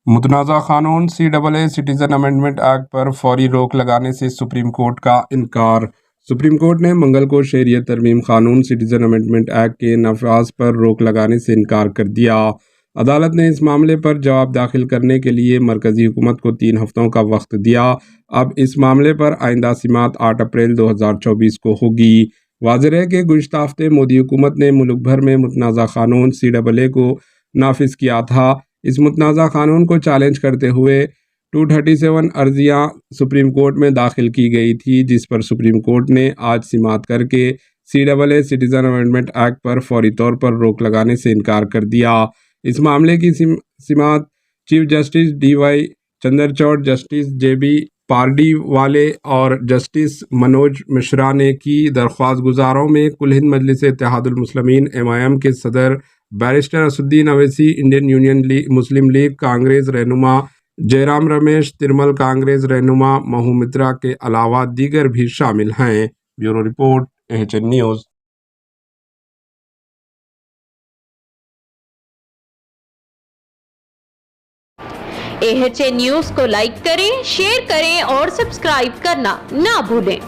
متنازع قانون CAA citizen amendment act پر فوری روک لگانے سے سپریم کورٹ کا انکار۔ سپریم کورٹ نے منگل کو شہریت ترمیم قانون سٹیزن امینڈمنٹ ایکٹ کے نفاذ پر روک لگانے سے انکار کر دیا۔ عدالت نے اس معاملے پر جواب داخل کرنے کے لیے مرکزی حکومت کو 3 ہفتوں کا وقت دیا۔ اب اس معاملے پر آئندہ سماعت 8 اپریل 2024 کو ہوگی۔ واضح ہے کہ گزشتہ ہفتے مودی حکومت نے ملک بھر میں متنازع قانون CAA کو نافذ کیا تھا۔ اس متنازع قانون کو چیلنج کرتے ہوئے 237 عرضیاں سپریم کورٹ میں داخل کی گئی تھی، جس پر سپریم کورٹ نے آج سماعت کر کے CAA سٹیزن امینڈمنٹ ایکٹ پر فوری طور پر روک لگانے سے انکار کر دیا۔ اس معاملے کی سماعت chief justice DY Chandrachud, justice JB Pardiwala اور جسٹس منوج مشرا نے کی۔ درخواست گزاروں میں کل ہند مجلس اتحاد المسلمین MIM کے صدر barrister Asaduddin Owaisi, Indian Union Muslim League Congress رہنما جے رام رمیش، ترنمول کانگریس رہنما مہو مترا کے علاوہ دیگر بھی شامل ہیں۔ Bureau report AHN news. AHN news کو لائک کریں، شیئر کریں اور سبسکرائب کرنا نہ بھولیں۔